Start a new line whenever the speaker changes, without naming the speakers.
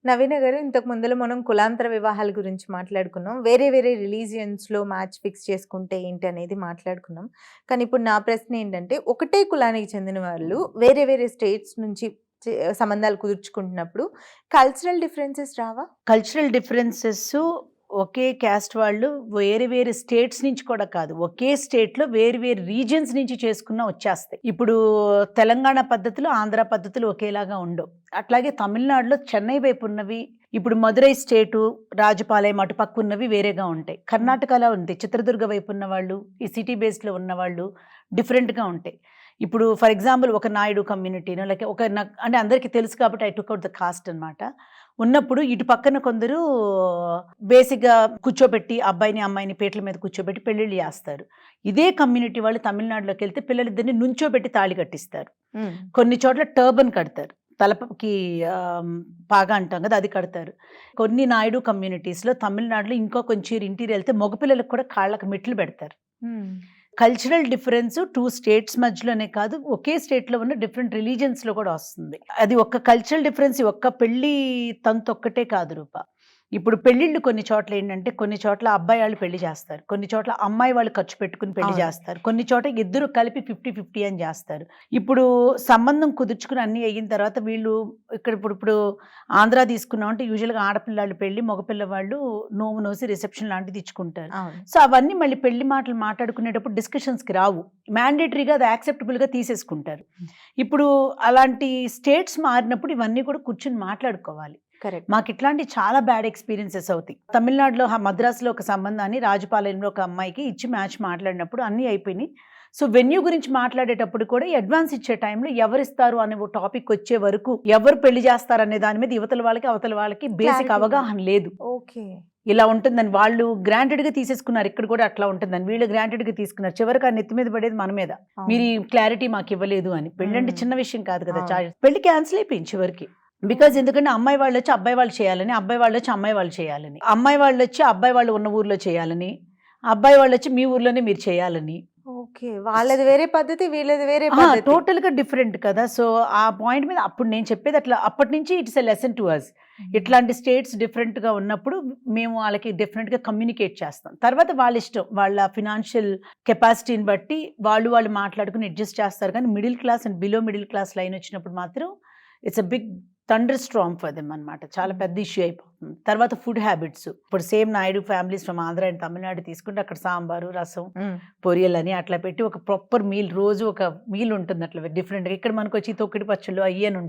నవీన గారు, ఇంతకు ముందులో మనం కులాంతర వివాహాల గురించి మాట్లాడుకున్నాం. వేరే వేరే రిలీజియన్స్‌లో మ్యాచ్ ఫిక్స్ చేసుకుంటే ఏంటి అనేది మాట్లాడుకున్నాం. కానీ ఇప్పుడు నా ప్రశ్న ఏంటంటే, ఒకటే కులానికి చెందిన వాళ్ళు వేరే వేరే స్టేట్స్ నుంచి సంబంధాలు కుదుర్చుకుంటున్నప్పుడు కల్చరల్ డిఫరెన్సెస్ రావా?
కల్చరల్ డిఫరెన్సెస్ ఒకే క్యాస్ట్ వాళ్ళు వేరే వేరే స్టేట్స్ నుంచి కూడా కాదు, ఒకే స్టేట్లో వేరు వేరు రీజియన్స్ నుంచి చేసుకున్నా వచ్చేస్తాయి. ఇప్పుడు తెలంగాణ పద్ధతులు ఆంధ్ర పద్ధతులు ఒకేలాగా ఉండవు. అట్లాగే తమిళనాడులో చెన్నై వైపు ఉన్నవి, ఇప్పుడు మదురై స్టేటు రాజపాలయం అటు పక్క ఉన్నవి వేరేగా ఉంటాయి. కర్ణాటకలో ఉంది, చిత్రదుర్గ వైపు ఉన్న వాళ్ళు, ఈ సిటీ బేస్లో ఉన్న వాళ్ళు డిఫరెంట్గా ఉంటాయి. ఇప్పుడు ఫర్ ఎగ్జాంపుల్ ఒక నాయుడు కమ్యూనిటీనో లేక అంటే అందరికీ తెలుసు కాబట్టి I took out the cost అనమాట. ఉన్నప్పుడు ఇటు పక్కన కొందరు బేసిక్గా కూర్చోబెట్టి అబ్బాయిని అమ్మాయిని పీటల మీద కూర్చోబెట్టి పెళ్ళిళ్ళు చేస్తారు. ఇదే కమ్యూనిటీ వాళ్ళు తమిళనాడులోకి వెళ్తే పిల్లలిద్దరిని నుంచోబెట్టి తాళి కట్టిస్తారు. కొన్ని చోట్ల టర్బన్ కడతారు, తలపకి పాగా అంటాం కదా, అది కడతారు. కొన్ని నాయుడు కమ్యూనిటీస్లో తమిళనాడులో ఇంకో కొంచెం ఇంటీరియర్ వెళ్తే మగపిల్లలకు కూడా కాళ్ళకు మెట్లు పెడతారు. కల్చరల్ డిఫరెన్స్ 2 స్టేట్స్ మధ్యలోనే కాదు, ఒకే స్టేట్లో ఉన్న డిఫరెంట్ రిలీజియన్స్లో కూడా వస్తుంది. అది ఒక్క కల్చరల్ డిఫరెన్స్, ఒక్క పెళ్ళి తంతు ఒక్కటే కాదు రూప. ఇప్పుడు పెళ్ళిళ్ళు కొన్ని చోట్ల ఏంటంటే, కొన్ని చోట్ల అబ్బాయి వాళ్ళు పెళ్లి చేస్తారు, కొన్ని చోట్ల అమ్మాయి వాళ్ళు ఖర్చు పెట్టుకుని పెళ్లి చేస్తారు, కొన్ని చోట్ల ఇద్దరు కలిపి 50-50 అని చేస్తారు. ఇప్పుడు సంబంధం కుదుర్చుకుని అన్నీ అయిన తర్వాత వీళ్ళు ఇక్కడ ఇప్పుడు ఆంధ్ర తీసుకున్నాం అంటే యూజువల్గా ఆడపిల్లాళ్ళు పెళ్లి, మగపిల్లవాళ్ళు నోము నోసి రిసెప్షన్ లాంటిది ఇచ్చుకుంటారు. సో అవన్నీ మళ్ళీ పెళ్లి మాటలు మాట్లాడుకునేటప్పుడు డిస్కషన్స్కి రావు, మ్యాండేటరీగా అది యాక్సెప్టబుల్గా తీసేసుకుంటారు. ఇప్పుడు అలాంటి స్టేట్స్ మారినప్పుడు ఇవన్నీ కూడా కూర్చుని మాట్లాడుకోవాలి. మాకు ఇట్లాంటి చాలా బ్యాడ్ ఎక్స్పీరియన్సెస్ అవుతాయి. తమిళనాడులో మద్రాసులో ఒక సంబంధాన్ని రాజపాలయంలో ఒక అమ్మాయికి ఇచ్చి మ్యాచ్ మాట్లాడినప్పుడు అన్నీ అయిపోయినాయి. సో వెన్యూ గురించి మాట్లాడేటప్పుడు కూడా అడ్వాన్స్ ఇచ్చే టైంలో ఎవరిస్తారు అనే టాపిక్ వచ్చే వరకు ఎవరు పెళ్లి చేస్తారు అనే దాని మీద యువతల వాళ్ళకి అవతల వాళ్ళకి బేసిక్ అవగాహన లేదు.
ఓకే, ఇలా
ఉంటుందని వాళ్ళు గ్రాంటెడ్గా తీసేసుకున్నారు. ఇక్కడ కూడా అట్లా ఉంటుందని వీళ్ళు గ్రాంటెడ్గా తీసుకున్నారు. చివరికి ఆ నెత్తి మీద పడేది మన మీద, మీరు క్లారిటీ మాకు ఇవ్వలేదు అని. పెళ్ళి అంటే చిన్న విషయం కాదు కదా, పెళ్లి క్యాన్సిల్ అయిపోయింది చివరికి. బికాజ్ ఎందుకంటే అమ్మాయి వాళ్ళు వచ్చి అబ్బాయి వాళ్ళు చేయాలని, అబ్బాయి వాళ్ళు వచ్చి అమ్మాయి వాళ్ళు చేయాలని, అమ్మాయి వాళ్ళు వచ్చి అబ్బాయి వాళ్ళు ఉన్న ఊర్లో చేయాలని, అబ్బాయి వాళ్ళు వచ్చి మీ ఊర్లోనే మీరు చేయాలని.
ఓకే, వాళ్ళది వేరే పద్ధతి, వీళ్ళది వేరే పద్ధతి,
టోటల్గా డిఫరెంట్ కదా. సో ఆ పాయింట్ మీద అప్పుడు నేను చెప్పేది అట్లా, అప్పటి నుంచి it's a lesson to us. ఇట్లాంటి స్టేట్స్ డిఫరెంట్గా ఉన్నప్పుడు మేము వాళ్ళకి డెఫినెట్గా కమ్యూనికేట్ చేస్తాం. తర్వాత వాళ్ళ ఇష్టం, వాళ్ళ ఫినాన్షియల్ కెపాసిటీని బట్టి వాళ్ళు మాట్లాడుకుని అడ్జస్ట్ చేస్తారు. కానీ middle class and below middle class line వచ్చినప్పుడు మాత్రం it's a big thunderstorm for them అనమాట. చాలా పెద్ద ఇష్యూ అయిపోతుంది. తర్వాత ఫుడ్ హ్యాబిట్స్, ఇప్పుడు same Naidu families from Andhra and Tamil Nadu తీసుకుంటే అక్కడ సాంబారు, రసం, పొరియల్ అని అట్లా పెట్టి ఒక ప్రాపర్ మీల్, రోజు ఒక మీల్ ఉంటుంది అట్లా డిఫరెంట్గా. ఇక్కడ మనకు వచ్చి తొక్కిడి పచ్చళ్ళు అయ్యని ఉంటాయి.